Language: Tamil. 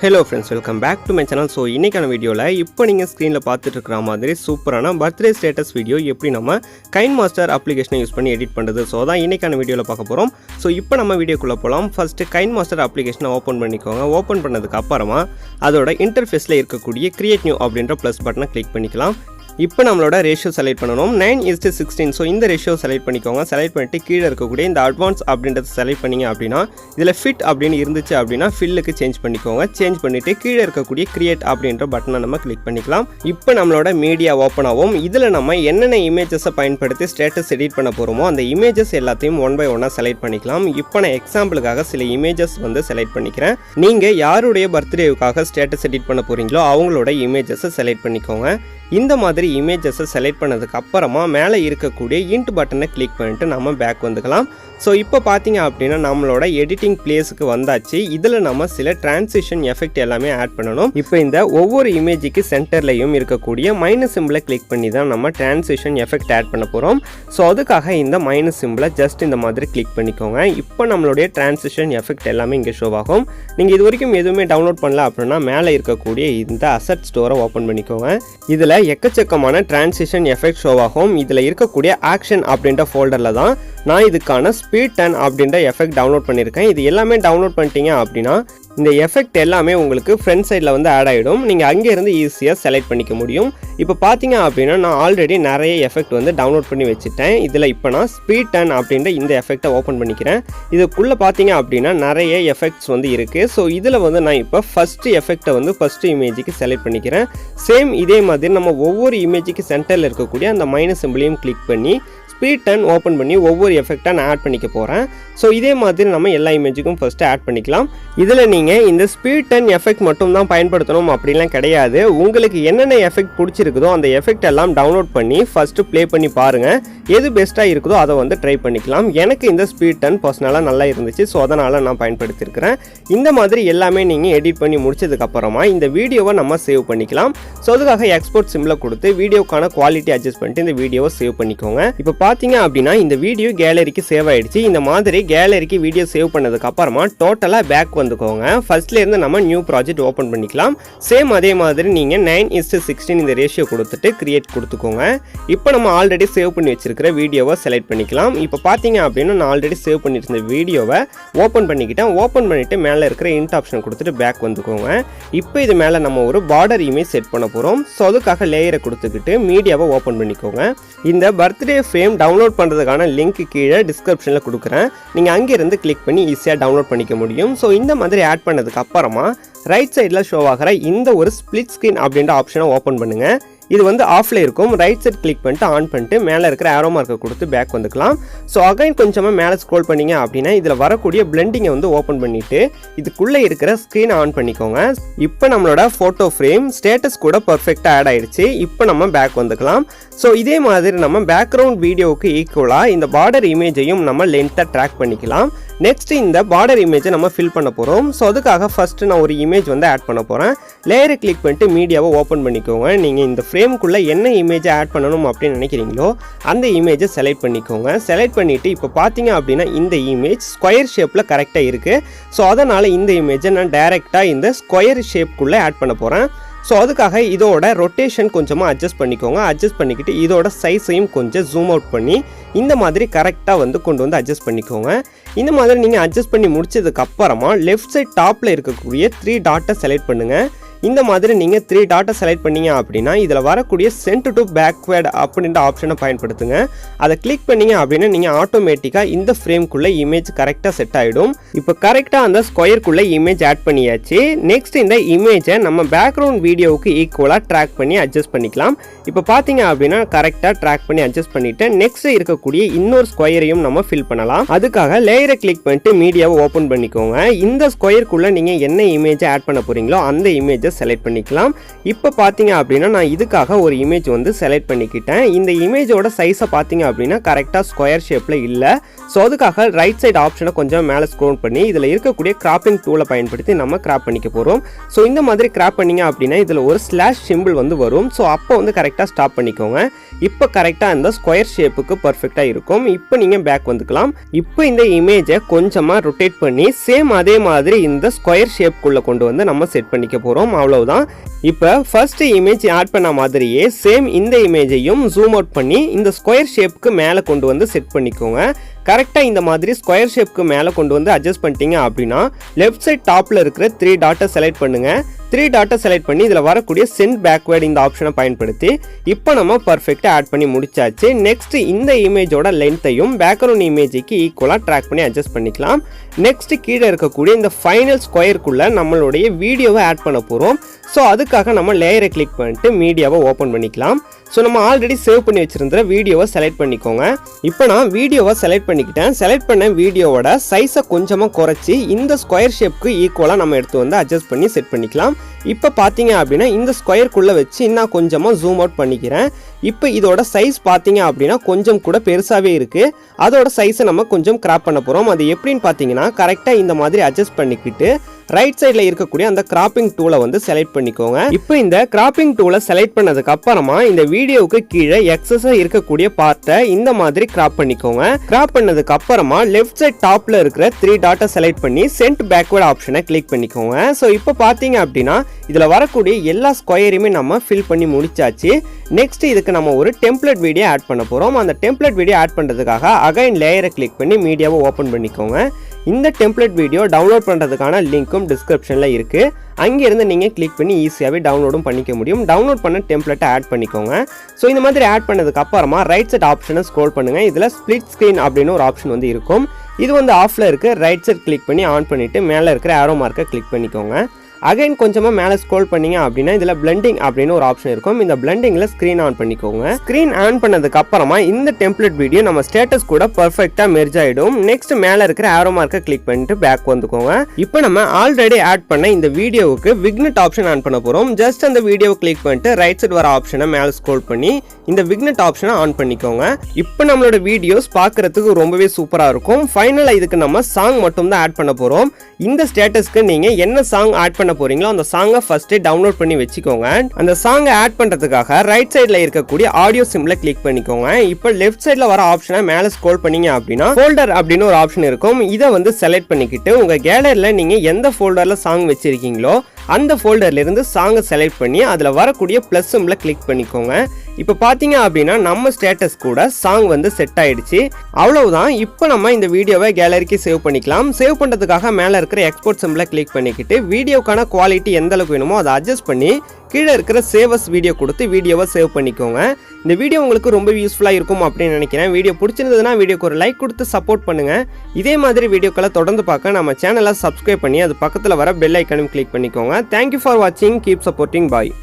Hello friends, welcome back to my channel. So இன்னைக்கான வீடியோல இப்போ நீங்க ஸ்கிரீன்ல பார்த்துட்டு இருக்கிற மாதிரி சூப்பரான பர்த்டே ஸ்டேட்டஸ் வீடியோ எப்படி நம்ம KINEMASTER அப்ளிகேஷனை யூஸ் பண்ணி எடிட் பண்றது. சோ அதான் இன்னைக்கான வீடியோல பார்க்க போறோம். சோ இப்போ நம்ம வீடியோக்குள்ள போலாம். ஃபர்ஸ்ட் KINEMASTER அப்ளிகேஷனை ஓபன் பண்ணிக்கோங்க. ஓபன் பண்ணதுக்கு அப்புறமா அதோட இன்டர்ஃபேஸ்ல இருக்கக்கூடிய கிரியேட் நியூ அப்படிங்கற ப்ளஸ் பட்டனை கிளிக் பண்ணிக்கலாம். இப்போ நம்மளோட ரேஷியோ செலக்ட் பண்ணனும் 9:16. ஸோ இந்த ரேஷியோ செலக்ட் பண்ணிக்கோங்க. செலக்ட் பண்ணிட்டு கீழே இருக்கக்கூடிய இந்த அட்வான்ஸ் அப்படின்றத செலக்ட் பண்ணீங்க அப்படின்னா இதில் ஃபிட் அப்படின்னு இருந்துச்சு அப்படின்னா ஃபில்லுக்கு சேஞ்ச் பண்ணிக்கோங்க. சேஞ்ச் பண்ணிட்டு கீழே இருக்கக்கூடிய கிரியேட் அப்படின்ற பட்டனை நம்ம கிளிக் பண்ணிக்கலாம். இப்போ நம்மளோட மீடியா ஓப்பன் ஆகும். இதில் நம்ம என்னென்ன இமேஜஸை பயன்படுத்தி ஸ்டேட்டஸ் எடிட் பண்ண போகிறோமோ அந்த இமேஜஸ் எல்லாத்தையும் ஒன் பை ஒன்னாக செலக்ட் பண்ணிக்கலாம். இப்போ நான் எக்ஸாம்பிளுக்காக சில இமேஜஸ் செலக்ட் பண்ணிக்கிறேன். நீங்கள் யாருடைய பர்த்டேவுக்காக ஸ்டேட்டஸ் எடிட் பண்ண போகிறீங்களோ அவங்களோட இமேஜஸை செலக்ட் பண்ணிக்கோங்க. இந்த மாதிரி இமேஜஸை செலக்ட் பண்ணதுக்கு அப்புறமா மேலே இருக்கக்கூடிய இன்ட் பட்டனை கிளிக் பண்ணிட்டு நம்ம பேக் வந்துக்கலாம். ஸோ இப்போ பார்த்தீங்க அப்படின்னா நம்மளோட எடிட்டிங் பிளேஸுக்கு வந்தாச்சு. இதில் நம்ம சில டிரான்சிஷன் எஃபெக்ட் எல்லாமே ஆட் பண்ணணும். இப்போ இந்த ஒவ்வொரு இமேஜுக்கு சென்டர்லையும் இருக்கக்கூடிய மைனஸ் சிம்பிளை கிளிக் பண்ணி தான் நம்ம டிரான்சிஷன் எஃபெக்ட் ஆட் பண்ண போகிறோம். ஸோ அதுக்காக இந்த மைனஸ் சிம்பிளை ஜஸ்ட் இந்த மாதிரி கிளிக் பண்ணிக்கோங்க. இப்போ நம்மளுடைய டிரான்சிஷன் எஃபெக்ட் எல்லாமே இங்கே ஷோ ஆகும். நீங்கள் இது வரைக்கும் எதுவுமே டவுன்லோட் பண்ணல அப்படின்னா மேலே இருக்கக்கூடிய இந்த அசெட் ஸ்டோரை ஓப்பன் பண்ணிக்கோங்க. இதில் எக்கச்சக்கமான டிரான்சிஷன் எஃபெக்ட் ஷோ ஆகும். இதில் இருக்கக்கூடிய ஆக்ஷன் அப்படின்ற ஃபோல்டரில் தான் நான் இதுக்கான ஸ்பீட் 10 அப்படின்ற எஃபெக்ட் டவுன்லோட் பண்ணியிருக்கேன். இது எல்லாமே டவுன்லோட் பண்ணிட்டீங்க அப்படின்னா இந்த எஃபெக்ட் எல்லாமே உங்களுக்கு ஃப்ரண்ட் சைடில் ஆட் ஆகிடும். நீங்கள் அங்கேருந்து ஈஸியாக செலக்ட் பண்ணிக்க முடியும். இப்போ பார்த்தீங்க அப்படின்னா நான் ஆல்ரெடி நிறைய எஃபெக்ட் டவுன்லோட் பண்ணி வச்சுட்டேன். இதில் இப்போ நான் ஸ்பீட் 10 அப்படின்ற இந்த எஃபெக்டை ஓப்பன் பண்ணிக்கிறேன். இதுக்குள்ளே பார்த்தீங்க அப்படின்னா நிறைய எஃபெக்ட்ஸ் இருக்குது. ஸோ இதில் நான் இப்போ ஃபஸ்ட்டு எஃபெக்டை ஃபஸ்ட்டு இமேஜுக்கு செலக்ட் பண்ணிக்கிறேன். சேம் இதே மாதிரி நம்ம ஒவ்வொரு இமேஜுக்கு சென்டரில் இருக்கக்கூடிய அந்த மைனஸ் சிம்பிளையும் கிளிக் பண்ணி ஸ்பீட் 10 ஓப்பன் பண்ணி ஒவ்வொரு எஃபெக்டாக நான் ஆட் பண்ணிக்க போகிறேன். ஸோ இதே மாதிரி நம்ம எல்லா இமேஜுக்கும் ஃபஸ்ட்டு ஆட் பண்ணிக்கலாம். இதில் நீங்கள் இந்த ஸ்பீட் 10 எஃபெக்ட் மட்டும் தான் பயன்படுத்தணும் அப்படிலாம் கிடையாது. உங்களுக்கு என்னென்ன எஃபெக்ட் பிடிச்சிருக்குதோ அந்த எஃபெக்ட் எல்லாம் டவுன்லோட் பண்ணி ஃபஸ்ட்டு ப்ளே பண்ணி பாருங்கள். எது பெஸ்ட்டாக இருக்குதோ அதை ட்ரை பண்ணிக்கலாம். எனக்கு இந்த ஸ்பீட் 10 பர்சனலாக நல்லா இருந்துச்சு. ஸோ அதனால் நான் பயன்படுத்தியிருக்கிறேன். இந்த மாதிரி எல்லாமே நீங்கள் எடிட் பண்ணி முடிச்சதுக்கப்புறமா இந்த வீடியோவை நம்ம சேவ் பண்ணிக்கலாம். ஸோ அதுக்காக எக்ஸ்போர்ட் சிம்பிளை கொடுத்து வீடியோக்கான குவாலிட்டி அட்ஜஸ்ட் பண்ணிட்டு இந்த வீடியோவை சேவ் பண்ணிக்கோங்க. இப்போ பார்த்தீங்க அப்படின்னா இந்த வீடியோ கேலரிக்கு சேவ் ஆயிடுச்சு. இந்த மாதிரி கேலரிக்கு வீடியோ சேவ் பண்ணதுக்கு அப்புறமா டோட்டலாக பேக் வந்துக்கோங்க. ஃபர்ஸ்ட்ல இருந்து நம்ம நியூ ப்ராஜெக்ட் ஓப்பன் பண்ணிக்கலாம். சேம் அதே மாதிரி நீங்கள் 9:16 இந்த ரேஷியோ கொடுத்துட்டு கிரியேட் கொடுத்துக்கோங்க. இப்போ நம்ம ஆல்ரெடி சேவ் பண்ணி வச்சிருக்கிற வீடியோவை செலக்ட் பண்ணிக்கலாம். இப்போ பார்த்தீங்க அப்படின்னா நான் ஆல்ரெடி சேவ் பண்ணிட்டு இருந்த வீடியோவை ஓப்பன் பண்ணிக்கிட்டேன். ஓப்பன் பண்ணிட்டு மேலே இருக்கிற இன்ட் ஆப்ஷன் கொடுத்துட்டு பேக் வந்துக்கோங்க. இப்போ இது மேலே நம்ம ஒரு பார்டர் இமேஜ் செட் பண்ண போகிறோம். ஸோ அதுக்காக லேயரை கொடுத்துக்கிட்டு மீடியாவை ஓப்பன் பண்ணிக்கோங்க. இந்த பர்த்டே ஃப்ரேம் டவுன்லோட் பண்ணுறதுக்கான லிங்க் கீழே டிஸ்கிரிப்ஷனில் கொடுக்குறேன். நீங்கள் அங்கேருந்து கிளிக் பண்ணி ஈஸியாக டவுன்லோட் பண்ணிக்க முடியும். ஸோ இந்த மாதிரி ஆட் பண்ணதுக்கு அப்புறமா ரைட் சைடில் ஷோ ஆகிற இந்த ஒரு ஸ்ப்ளிட் ஸ்க்ரீன் அப்படின்ற ஆப்ஷனை ஓப்பன் பண்ணுங்கள். இது ஆஃப்ல இருக்கும். ரைட் சைட் கிளிக் பண்ணிட்டு ஆன் பண்ணிட்டு மேலே இருக்கிற ஆரோ மார்க்கை கொடுத்து பேக் வந்துக்கலாம். ஸோ அகைன் கொஞ்சமாக மேலே ஸ்க்ரோல் பண்ணிங்க அப்படின்னா இதில் வரக்கூடிய பிளெண்டிங்கை ஓப்பன் பண்ணிவிட்டு இதுக்குள்ளே இருக்கிற ஸ்க்ரீனை ஆன் பண்ணிக்கோங்க. இப்போ நம்மளோட ஃபோட்டோ ஃப்ரேம் ஸ்டேட்டஸ் கூட பர்ஃபெக்டாக ஆட் ஆகிடுச்சு. இப்போ நம்ம பேக் வந்துக்கலாம். ஸோ இதே மாதிரி நம்ம பேக்ரவுண்ட் வீடியோவுக்கு ஈக்குவலாக இந்த பார்டர் இமேஜையும் நம்ம லென்த்தாக ட்ராக் பண்ணிக்கலாம். நெக்ஸ்ட் இந்த பார்டர் இமேஜை நம்ம ஃபில் பண்ண போகிறோம். ஸோ அதுக்காக ஃபஸ்ட்டு நான் ஒரு இமேஜ் ஆட் பண்ண போகிறேன். லேயரை கிளிக் பண்ணிட்டு மீடியாவை ஓப்பன் பண்ணிக்கோங்க. நீங்கள் இந்த ஃப்ரேமுக்குள்ளே என்ன இமேஜை ஆட் பண்ணணும் அப்படின்னு நினைக்கிறீங்களோ அந்த இமேஜை செலக்ட் பண்ணிக்கோங்க. செலக்ட் பண்ணிவிட்டு இப்போ பார்த்தீங்க அப்படின்னா இந்த இமேஜ் ஸ்கொயர் ஷேப்பில் கரெக்டாக இருக்குது. ஸோ அதனால் இந்த இமேஜை நான் டைரெக்டாக இந்த ஸ்கொயர் ஷேப்புக்குள்ளே ஆட் பண்ண போகிறேன். ஸோ அதுக்காக இதோட ரொட்டேஷன் கொஞ்சமாக அட்ஜஸ்ட் பண்ணிக்கோங்க. அட்ஜஸ்ட் பண்ணிக்கிட்டு இதோட சைஸையும் கொஞ்சம் ஜூம் அவுட் பண்ணி இந்த மாதிரி கரெக்டாக கொண்டு அட்ஜஸ்ட் பண்ணிக்கோங்க. இந்த மாதிரி நீங்கள் அட்ஜஸ்ட் பண்ணி முடிச்சதுக்கப்புறமா லெஃப்ட் சைட் டாப்பில் இருக்கக்கூடிய 3 டாட்டை செலக்ட் பண்ணுங்கள். இந்த மாதிரி நீங்கள் 3 டாட்டை செலக்ட் பண்ணீங்க அப்படின்னா இதில் வரக்கூடிய சென்ட் டு பேக்வேர்டு அப்படின்ற ஆப்ஷனை பயன்படுத்துங்க. அதை கிளிக் பண்ணீங்க அப்படின்னா நீங்கள் ஆட்டோமேட்டிக்காக இந்த ஃப்ரேம்குள்ளே இமேஜ் கரெக்டாக செட் ஆகிடும். இப்போ கரெக்டாக அந்த ஸ்கொயருக்குள்ளே இமேஜ் ஆட் பண்ணியாச்சு. நெக்ஸ்ட் இந்த இமேஜை நம்ம பேக்ரவுண்ட் வீடியோவுக்கு ஈக்குவலாக ட்ராக் பண்ணி அட்ஜஸ்ட் பண்ணிக்கலாம். இப்போ பார்த்தீங்க அப்படின்னா கரெக்டாக ட்ராக் பண்ணி அட்ஜஸ்ட் பண்ணிவிட்டு நெக்ஸ்ட் இருக்கக்கூடிய இன்னொரு ஸ்கொயரையும் நம்ம ஃபில் பண்ணலாம். அதுக்காக லேயரை கிளிக் பண்ணிட்டு மீடியாவை ஓப்பன் பண்ணிக்கோங்க. இந்த ஸ்கொயருக்குள்ளே நீங்கள் என்ன இமேஜை ஆட் பண்ண போகிறீங்களோ அந்த இமேஜை செலக்ட் பண்ணிக்கலாம். இப்போ பார்த்தீங்க அப்படின்னா நான் இதுக்காக ஒரு இமேஜ் வந்து செலக்ட் பண்ணிக்கிட்டேன். இந்த இமேஜோட சைஸை பார்த்தீங்க அப்படின்னா கரெக்டாக ஸ்கொயர் ஷேப்பில் இல்லை. ஸோ அதுக்காக ரைட் சைடு ஆப்ஷனை கொஞ்சம் மேலே ஸ்க்ரோல் பண்ணி இதில் இருக்கக்கூடிய கிராப்பிங் டூலை பயன்படுத்தி நம்ம கிராப் பண்ணிக்க போகிறோம். ஸோ இந்த மாதிரி கிராப் பண்ணிங்க அப்படின்னா இதில் ஒரு ஸ்லாஷ் சிம்பிள் வந்து வரும். ஸோ அப்போ வந்து கரெக்டாக ஸ்டாப் பண்ணிக்கோங்க. இப்போ கரெக்டாக இந்த ஸ்கொயர் ஷேப்புக்கு பர்ஃபெக்டாக இருக்கும். இப்போ நீங்கள் பேக் வந்துக்கலாம். இப்போ இந்த இமேஜை கொஞ்சமாக ரொட்டேட் பண்ணி சேம் அதே மாதிரி இந்த ஸ்கொயர் ஷேப்புக்குள்ளே கொண்டு வந்து நம்ம செட் பண்ணிக்க போகிறோம். அவ்வளவுதான். இப்போ ஃபர்ஸ்ட் இமேஜ் ஆட் பண்ண மாதிரியே சேம் இந்த இமேஜையும் ஜூம் அவுட் பண்ணி இந்த ஸ்கொயர் ஷேப்புக்கு மேலே கொண்டு வந்து செட் பண்ணிக்கோங்க. கரெக்டாக இந்த மாதிரி ஸ்கொயர் ஷேப்புக்கு மேலே கொண்டு வந்து அட்ஜஸ்ட் பண்ணிட்டீங்க அப்படின்னா லெஃப்ட் சைட் டாப்பில் இருக்கிற 3 டாட்டை செலக்ட் பண்ணுங்கள். 3 டாட்டை செலக்ட் பண்ணி இதில் வரக்கூடிய சென்ட் பேக்வேர்டு இந்த ஆப்ஷனை பயன்படுத்தி இப்போ நம்ம பர்ஃபெக்டாக ஆட் பண்ணி முடிச்சாச்சு. நெக்ஸ்ட் இந்த இமேஜோட லென்த்தையும் பேக்ரவுண்ட் இமேஜுக்கு ஈக்குவலாக ட்ராக் பண்ணி அட்ஜஸ்ட் பண்ணிக்கலாம். நெக்ஸ்ட் கீழே இருக்கக்கூடிய இந்த ஃபைனல் ஸ்கொயருக்குள்ளே நம்மளுடைய வீடியோவை ஆட் பண்ண போகிறோம். ஸோ அதுக்காக நம்ம லேயரை கிளிக் பண்ணிட்டு மீடியாவை ஓப்பன் பண்ணிக்கலாம். ஸோ நம்ம ஆல்ரெடி சேவ் பண்ணி வச்சுருந்த வீடியோவை செலக்ட் பண்ணிக்கோங்க. இப்போ நான் வீடியோவை செலக்ட் பண்ணிக்கிட்டேன். செலக்ட் பண்ண வீடியோவோட சைஸை கொஞ்சமாக குறைச்சி இந்த ஸ்கொயர் ஷேப்புக்கு ஈக்குவலாக நம்ம எடுத்து வந்து அட்ஜஸ்ட் பண்ணி செட் பண்ணிக்கலாம். இப்போ பார்த்தீங்க அப்படின்னா இந்த ஸ்கொயருக்குள்ளே வச்சு நான் கொஞ்சமாக ஜூம் அவுட் பண்ணிக்கிறேன். இப்போ இதோட சைஸ் பார்த்தீங்க அப்படின்னா கொஞ்சம் கூட பெருசாகவே இருக்குது. அதோட சைஸை நம்ம கொஞ்சம் கிராப் பண்ண போகிறோம். அது எப்படின்னு பார்த்தீங்கன்னா கரெக்டாக இந்த மாதிரி அட்ஜஸ்ட் பண்ணிக்கிட்டு ரைட் சைடில் இருக்கக்கூடிய அந்த கிராப்பிங் டூலை வந்து செலக்ட் பண்ணிக்கோங்க. இப்போ இந்த கிராப்பிங் டூலை செலக்ட் பண்ணதுக்கு அப்புறமா இந்த வீடியோவுக்கு கீழே எக்ஸஸாக இருக்கக்கூடிய பார்ட்டை இந்த மாதிரி கிராப் பண்ணிக்கோங்க. கிராப் பண்ணதுக்கு அப்புறமா லெஃப்ட் சைட் டாப்பில் இருக்கிற 3 டாட்டை செலக்ட் பண்ணி சென்ட் பேக்வேர்ட் ஆப்ஷனை கிளிக் பண்ணிக்கோங்க. ஸோ இப்போ பார்த்தீங்க அப்படின்னா இதில் வரக்கூடிய எல்லா ஸ்கொயரையுமே நம்ம ஃபில் பண்ணி முடிச்சாச்சு. நெக்ஸ்ட் இதுக்கு நம்ம ஒரு டெம்ப்ளேட் வீடியோ ஆட் பண்ண போகிறோம். அந்த டெம்ப்ளேட் வீடியோ ஆட் பண்ணுறதுக்காக அகைன் லேயரை கிளிக் பண்ணி மீடியாவை ஓப்பன் பண்ணிக்கோங்க. இந்த டெம்ப்ளேட் வீடியோ டவுன்லோட் பண்ணுறதுக்கான லிங்க்கும் டிஸ்கிரிப்ஷனில் இருக்குது. அங்கேருந்து நீங்கள் கிளிக் பண்ணி ஈஸியாகவே டவுன்லோடும் பண்ணிக்க முடியும். டவுன்லோட் பண்ண டெம்ப்ளேட்டை ஆட் பண்ணிக்கோங்க. ஸோ இந்த மாதிரி ஆட் பண்ணதுக்கு அப்புறமா ரைட் சைட் ஆப்ஷனை ஸ்க்ரோல் பண்ணுங்கள். இதில் ஸ்ப்ளிட் ஸ்க்ரீன் அப்படின்னு ஒரு ஆப்ஷன் வந்து இருக்கும். இது வந்து ஆஃபில் இருக்குது. ரைட் சைட் கிளிக் பண்ணி ஆன் பண்ணிவிட்டு மேலே இருக்கிற ஆரோ மார்க்கை கிளிக் பண்ணிக்கோங்க. அகைன் கொஞ்சமாக மேலே ஸ்க்ரோல் பண்ணிங்க அப்படின்னா இதில் பிளெண்டிங் அப்படின்னு ஒரு ஆப்ஷன் இருக்கும். இந்த பிளெண்டிங்கில் ஸ்க்ரீன் ஆன் பண்ணிக்கோங்க. ஸ்க்ரீன் ஆன் பண்ணதுக்கு அப்புறமா இந்த டெம்ப்ளேட் வீடியோ நம்ம ஸ்டேட்டஸ் கூட பர்ஃபெக்டாக மெர்ஜ் ஆகிடும். நெக்ஸ்ட் மேலே இருக்கிற ஆரோ மார்க்கை கிளிக் பண்ணிட்டு பேக் வந்துக்கோங்க. இப்போ நம்ம ஆல்ரெடி ஆட் பண்ண இந்த வீடியோவுக்கு விக்னெட் ஆப்ஷன் ஆன் பண்ண போகிறோம். ஜஸ்ட் அந்த வீடியோவை கிளிக் பண்ணிட்டு ரைட் சைட் வர ஆப்ஷனை மேலே ஸ்க்ரோல் பண்ணி இந்த விக்னெட் ஆப்ஷனை ஆன் பண்ணிக்கோங்க. இப்போ நம்மளோட வீடியோஸ் பார்க்குறதுக்கு ரொம்பவே சூப்பராக இருக்கும். ஃபைனலாக இதுக்கு நம்ம சாங் மட்டும் தான் ஆட் பண்ண போகிறோம். இந்த ஸ்டேட்டஸ்க்கு நீங்கள் என்ன சாங் ஆட் பண்ண போறீங்களோ அந்த சாங்கை ஃபர்ஸ்ட் டவுன்லோட் பண்ணி வச்சுக்கோங்க. அந்த சாங்கை ஆட் பண்றதுக்காக ரைட் சைடுல இருக்கக்கூடிய ஆடியோ சிம்பிளை கிளிக் பண்ணிக்கோங்க. இப்போ லெஃப்ட் சைடுல வர ஆப்ஷனை மேலே ஸ்க்ரோல் பண்ணீங்க அப்படின்னா ஃபோல்டர் அப்படின்னு ஒரு ஆப்ஷன் இருக்கும். இதை வந்து செலக்ட் பண்ணிக்கிட்டு உங்க கேலரியில நீங்க எந்த ஃபோல்டர்ல சாங் வச்சிருக்கீங்களோ அந்த ஃபோல்டர்ல இருந்து சாங்கை செலக்ட் பண்ணி அதுல வரக்கூடிய பிளஸ் சிம்பிளை கிளிக் பண்ணிக்கோங்க. இப்போ பார்த்தீங்க அப்படின்னா நம்ம ஸ்டேட்டஸ் கூட சாங் வந்து செட் ஆயிடுச்சு. அவ்வளவுதான். இப்போ நம்ம இந்த வீடியோவை கேலரிக்கு சேவ் பண்ணிக்கலாம். சேவ் பண்ணுறதுக்காக மேலே இருக்கிற எக்ஸ்போர்ட் சிம்பிளை கிளிக் பண்ணிக்கிட்டு வீடியோக்கான குவாலிட்டி எந்த அளவுக்கு வேணுமோ அதை அட்ஜஸ்ட் பண்ணி கீழே இருக்கிற சேவஸ் வீடியோ கொடுத்து வீடியோவை சேவ் பண்ணிக்கோங்க. இந்த வீடியோ உங்களுக்கு ரொம்ப யூஸ்ஃபுல்லாக இருக்கும் அப்படின்னு நினைக்கிறேன். வீடியோ பிடிச்சிருந்ததுன்னா வீடியோக்கு ஒரு லைக் கொடுத்து சப்போர்ட் பண்ணுங்கள். இதே மாதிரி வீடியோக்களை தொடர்ந்து பார்க்க நம்ம சேனலை சப்ஸ்கிரைப் பண்ணி அது பக்கத்தில் வர பெல் ஐக்கனையும் கிளிக் பண்ணிக்கோங்க. தேங்க்யூ ஃபார் வாட்சிங். Keep supporting. பாய்.